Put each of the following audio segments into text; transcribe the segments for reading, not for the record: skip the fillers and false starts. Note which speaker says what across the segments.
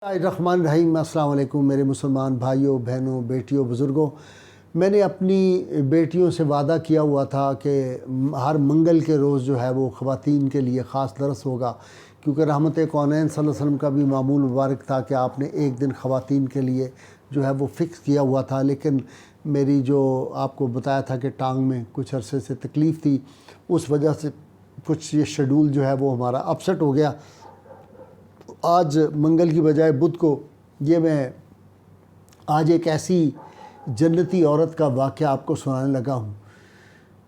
Speaker 1: الرحمن الرحیم۔ السلام علیکم میرے مسلمان بھائیوں، بہنوں، بیٹیوں، بزرگوں۔ میں نے اپنی بیٹیوں سے وعدہ کیا ہوا تھا کہ ہر منگل کے روز جو ہے وہ خواتین کے لیے خاص درس ہوگا، کیونکہ رحمت کونین صلی اللہ علیہ وسلم کا بھی معمول مبارک تھا کہ آپ نے ایک دن خواتین کے لیے جو ہے وہ فکس کیا ہوا تھا، لیکن میری جو آپ کو بتایا تھا کہ ٹانگ میں کچھ عرصے سے تکلیف تھی، اس وجہ سے کچھ یہ شیڈول جو ہے وہ ہمارا اپسٹ ہو گیا۔ آج منگل کی بجائے بدھ کو میں آج ایک ایسی جنتی عورت کا واقعہ آپ کو سنانے لگا ہوں۔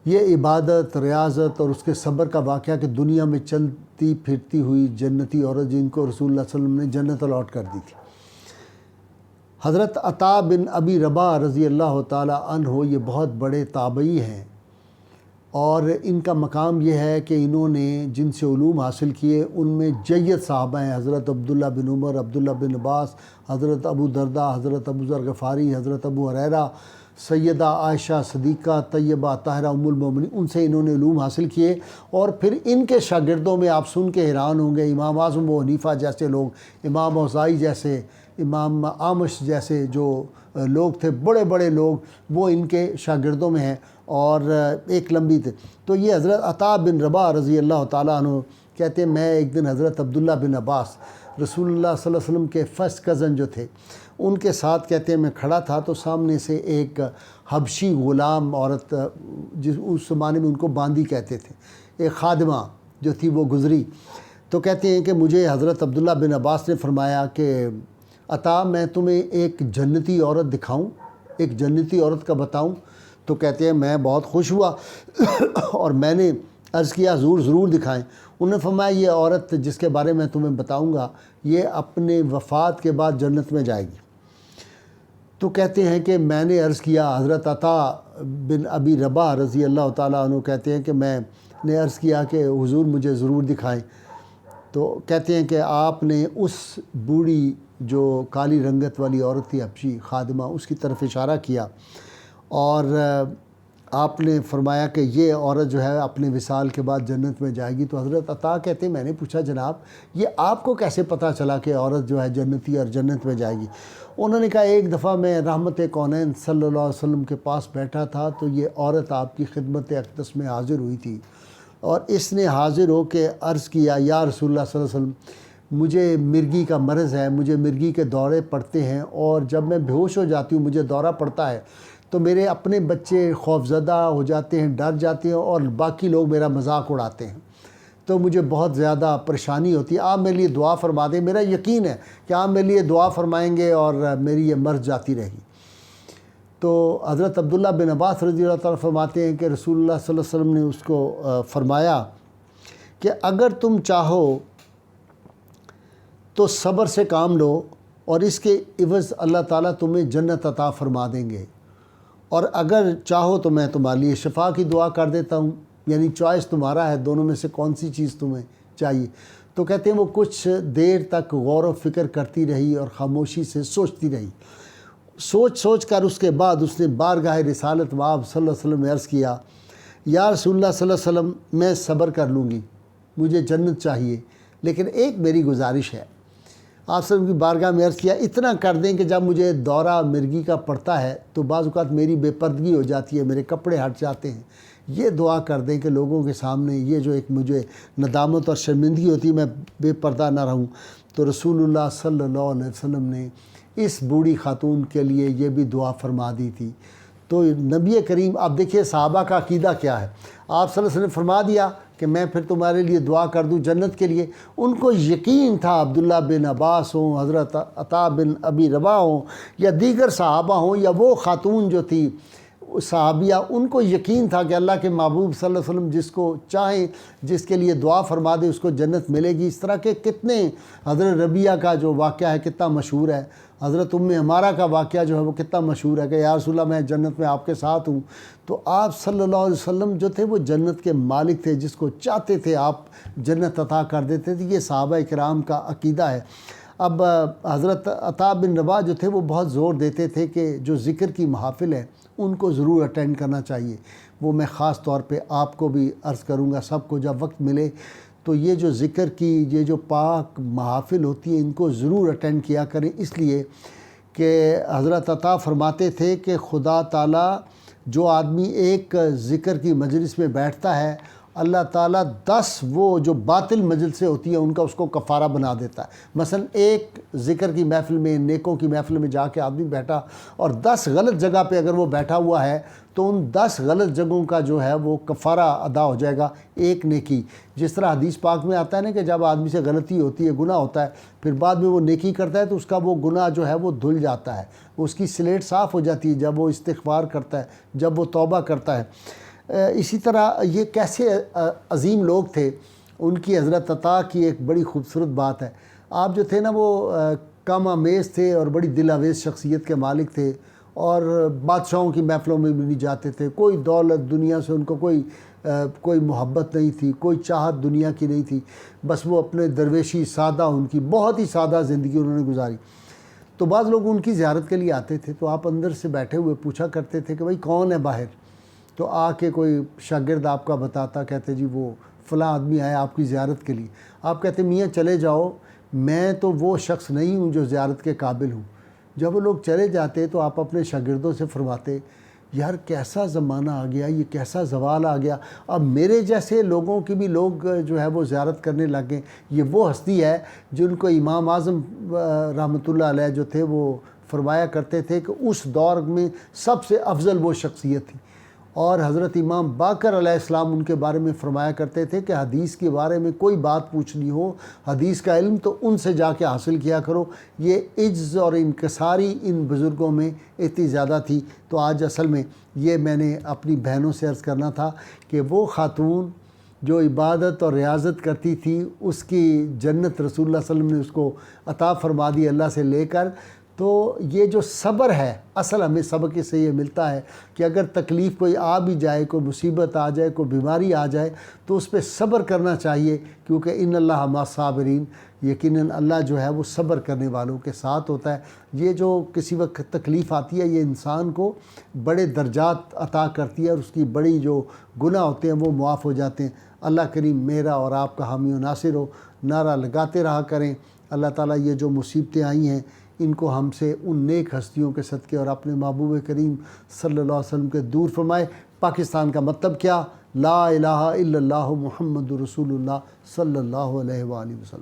Speaker 1: یہ عبادت، ریاضت اور اس کے صبر کا واقعہ کہ دنیا میں چلتی پھرتی ہوئی جنتی عورت جن کو رسول اللہ صلی اللہ علیہ وسلم نے جنت الاٹ کر دی تھی۔ حضرت عطا بن ابی رباح رضی اللہ تعالی عنہ یہ بہت بڑے تابعی ہیں، اور ان کا مقام یہ ہے کہ انہوں نے جن سے علوم حاصل کیے ان میں جید صحابہ ہیں۔ حضرت عبداللہ بن عمر، عبداللہ بن عباس، حضرت ابو درداء، حضرت ابو ذر غفاری، حضرت ابو ہریرہ، سیدہ عائشہ صدیقہ طیبہ طاہرہ ام المومنین، ان سے انہوں نے علوم حاصل کیے۔ اور پھر ان کے شاگردوں میں آپ سن کے حیران ہوں گے، امام اعظم ابو حنیفہ جیسے لوگ، امام اوزاعی جیسے، امام اعمش جیسے جو لوگ تھے، بڑے بڑے لوگ، وہ ان کے شاگردوں میں ہیں، اور ایک لمبی تھے۔ تو یہ حضرت عطا بن رباح رضی اللہ تعالیٰ عنہ کہتے ہیں میں ایک دن حضرت عبداللہ بن عباس رسول اللہ صلی اللہ علیہ وسلم کے فرسٹ کزن جو تھے ان کے ساتھ، کہتے ہیں میں کھڑا تھا تو سامنے سے ایک حبشی غلام عورت، جس اس زمانے میں ان کو باندی کہتے تھے، ایک خادمہ جو تھی وہ گزری۔ تو کہتے ہیں کہ مجھے حضرت عبداللہ بن عباس نے فرمایا کہ عطا میں تمہیں ایک جنتی عورت دکھاؤں، ایک جنتی عورت کا بتاؤں؟ تو کہتے ہیں میں بہت خوش ہوا اور میں نے عرض کیا حضور ضرور دکھائیں۔ انہوں نے فرمایا یہ عورت جس کے بارے میں تمہیں بتاؤں گا یہ اپنے وفات کے بعد جنت میں جائے گی۔ تو کہتے ہیں کہ میں نے عرض کیا، حضرت عطا بن ابی رباح رضی اللہ تعالیٰ عنہ کہتے ہیں کہ میں نے عرض کیا کہ حضور مجھے ضرور دکھائیں۔ تو کہتے ہیں کہ آپ نے اس بوڑھی جو کالی رنگت والی عورت تھی حبشی خادمہ، اس کی طرف اشارہ کیا، اور آپ نے فرمایا کہ یہ عورت جو ہے اپنے وصال کے بعد جنت میں جائے گی۔ تو حضرت عطا کہتے ہیں میں نے پوچھا جناب یہ آپ کو کیسے پتہ چلا کہ عورت جو ہے جنتی اور جنت میں جائے گی؟ انہوں نے کہا ایک دفعہ میں رحمت کونین صلی اللہ علیہ وسلم کے پاس بیٹھا تھا تو یہ عورت آپ کی خدمت اقدس میں حاضر ہوئی تھی، اور اس نے حاضر ہو کے عرض کیا یا رسول اللہ صلی اللہ علیہ وسلم مجھے مرگی کا مرض ہے، مجھے مرگی کے دورے پڑتے ہیں، اور جب میں بے ہوش ہو جاتی ہوں مجھے دورہ پڑتا ہے تو میرے اپنے بچے خوفزدہ ہو جاتے ہیں، ڈر جاتے ہیں، اور باقی لوگ میرا مذاق اڑاتے ہیں، تو مجھے بہت زیادہ پریشانی ہوتی ہے۔ آپ میرے لیے دعا فرما دیں، میرا یقین ہے کہ آپ میرے لیے دعا فرمائیں گے اور میری یہ مرض جاتی رہے گی۔ تو حضرت عبداللہ بن عباس رضی اللہ تعالیٰ فرماتے ہیں کہ رسول اللہ صلی اللہ علیہ وسلم نے اس کو فرمایا کہ اگر تم چاہو تو صبر سے کام لو، اور اس کے عوض اللہ تعالیٰ تمہیں جنت عطا فرما دیں گے، اور اگر چاہو تو میں تمہارے لیے شفا کی دعا کر دیتا ہوں، یعنی چوائس تمہارا ہے، دونوں میں سے کون سی چیز تمہیں چاہیے۔ تو کہتے ہیں وہ کچھ دیر تک غور و فکر کرتی رہی اور خاموشی سے سوچتی رہی، سوچ کر اس کے بعد اس نے بارگاہ رسالت مآب صلی اللہ علیہ وسلم نے عرض کیا یا رسول اللہ صلی اللہ علیہ وسلم میں صبر کر لوں گی، مجھے جنت چاہیے، لیکن ایک میری گزارش ہے۔ آپ صلی اللہ علیہ وسلم کی بارگاہ میں عرض کیا اتنا کر دیں کہ جب مجھے دورہ مرگی کا پڑتا ہے تو بعض اوقات میری بے پردگی ہو جاتی ہے، میرے کپڑے ہٹ جاتے ہیں، یہ دعا کر دیں کہ لوگوں کے سامنے یہ جو ایک مجھے ندامت اور شرمندگی ہوتی ہے میں بے پردہ نہ رہوں۔ تو رسول اللہ صلی اللہ علیہ وسلم نے اس بوڑھی خاتون کے لیے یہ بھی دعا فرما دی تھی۔ تو نبی کریم، آپ دیکھیے صحابہ کا عقیدہ کیا ہے، آپ صلی اللہ علیہ وسلم نے فرما دیا کہ میں پھر تمہارے لیے دعا کر دوں جنت کے لیے۔ ان کو یقین تھا عبداللہ بن عباس ہوں، حضرت عطا بن ابی رباح ہوں، یا دیگر صحابہ ہوں، یا وہ خاتون جو تھی صحابیہ، ان کو یقین تھا کہ اللہ کے محبوب صلی اللہ علیہ وسلم جس کو چاہیں، جس کے لیے دعا فرما دے اس کو جنت ملے گی۔ اس طرح کے کتنے، حضرت ربیہ کا جو واقعہ ہے کتنا مشہور ہے، حضرت ہمارا کا واقعہ جو ہے وہ کتنا مشہور ہے کہ یا رسول اللہ میں جنت میں آپ کے ساتھ ہوں۔ تو آپ صلی اللہ علیہ وسلم جو تھے وہ جنت کے مالک تھے، جس کو چاہتے تھے آپ جنت عطا کر دیتے تھے۔ یہ صحابہ کرام کا عقیدہ ہے۔ اب حضرت عطا بن رباح جو تھے وہ بہت زور دیتے تھے کہ جو ذکر کی محافل ہے ان کو ضرور اٹینڈ کرنا چاہیے۔ وہ میں خاص طور پہ آپ کو بھی عرض کروں گا، سب کو جب وقت ملے تو یہ جو ذکر کی یہ جو پاک محافل ہوتی ہیں ان کو ضرور اٹینڈ کیا کریں، اس لیے کہ حضرت عطا فرماتے تھے کہ خدا تعالیٰ جو آدمی ایک ذکر کی مجلس میں بیٹھتا ہے، اللہ تعالیٰ 10 وہ جو باطل مجلسیں ہوتی ہیں ان کا اس کو کفارہ بنا دیتا ہے۔ مثلا ایک ذکر کی محفل میں، نیکوں کی محفل میں جا کے آدمی بیٹھا اور 10 غلط جگہ پہ اگر وہ بیٹھا ہوا ہے تو ان 10 غلط جگہوں کا جو ہے وہ کفارہ ادا ہو جائے گا ایک نیکی۔ جس طرح حدیث پاک میں آتا ہے نا کہ جب آدمی سے غلطی ہوتی ہے، گناہ ہوتا ہے، پھر بعد میں وہ نیکی کرتا ہے تو اس کا وہ گناہ جو ہے وہ دھل جاتا ہے، اس کی سلیٹ صاف ہو جاتی ہے جب وہ استغفار کرتا ہے، جب وہ توبہ کرتا ہے۔ اسی طرح یہ کیسے عظیم لوگ تھے، ان کی حضرت عطا کی ایک بڑی خوبصورت بات ہے۔ آپ جو تھے نا وہ کم آمیز تھے اور بڑی دل آویز شخصیت کے مالک تھے، اور بادشاہوں کی محفلوں میں بھی نہیں جاتے تھے، کوئی دولت دنیا سے ان کو کوئی محبت نہیں تھی، کوئی چاہت دنیا کی نہیں تھی، بس وہ اپنے درویشی سادہ، ان کی بہت ہی سادہ زندگی انہوں نے گزاری۔ تو بعض لوگ ان کی زیارت کے لیے آتے تھے تو آپ اندر سے بیٹھے ہوئے پوچھا کرتے تھے کہ بھائی کون ہے باہر؟ تو آ کے کوئی شاگرد آپ کا بتاتا، کہتے جی وہ فلاں آدمی آیا آپ کی زیارت کے لیے۔ آپ کہتے میاں چلے جاؤ، میں تو وہ شخص نہیں ہوں جو زیارت کے قابل ہوں۔ جب وہ لوگ چلے جاتے تو آپ اپنے شاگردوں سے فرماتے یار کیسا زمانہ آ گیا، یہ کیسا زوال آ گیا، اب میرے جیسے لوگوں کی بھی لوگ جو ہے وہ زیارت کرنے لگے۔ یہ وہ ہستی ہے جن کو امام اعظم رحمۃ اللہ علیہ جو تھے وہ فرمایا کرتے تھے کہ اس دور میں سب سے افضل وہ شخصیت تھی، اور حضرت امام باقر علیہ السلام ان کے بارے میں فرمایا کرتے تھے کہ حدیث کے بارے میں کوئی بات پوچھنی ہو، حدیث کا علم تو ان سے جا کے حاصل کیا کرو۔ یہ عجز اور انکساری ان بزرگوں میں اتنی زیادہ تھی۔ تو آج اصل میں یہ میں نے اپنی بہنوں سے عرض کرنا تھا کہ وہ خاتون جو عبادت اور ریاضت کرتی تھی، اس کی جنت رسول اللہ صلی اللہ علیہ وسلم نے اس کو عطا فرما دی اللہ سے لے کر۔ تو یہ جو صبر ہے، اصل ہمیں سبق سے یہ ملتا ہے کہ اگر تکلیف کوئی آ بھی جائے، کوئی مصیبت آ جائے، کوئی بیماری آ جائے تو اس پہ صبر کرنا چاہیے، کیونکہ ان اللہ مع الصابرین، یقیناً اللہ جو ہے وہ صبر کرنے والوں کے ساتھ ہوتا ہے۔ یہ جو کسی وقت تکلیف آتی ہے یہ انسان کو بڑے درجات عطا کرتی ہے، اور اس کی بڑی جو گناہ ہوتے ہیں وہ معاف ہو جاتے ہیں۔ اللہ کریم میرا اور آپ کا حامی و ناصر ہو، نعرہ لگاتے رہا کریں۔ اللہ تعالیٰ یہ جو مصیبتیں آئی ہیں ان کو ہم سے ان نیک ہستیوں کے صدقے اور اپنے محبوب کریم صلی اللہ علیہ وسلم کے دور فرمائے۔ پاکستان کا مطلب کیا؟ لا الہ الا اللہ محمد رسول اللہ صلی اللہ علیہ وآلہ وسلم۔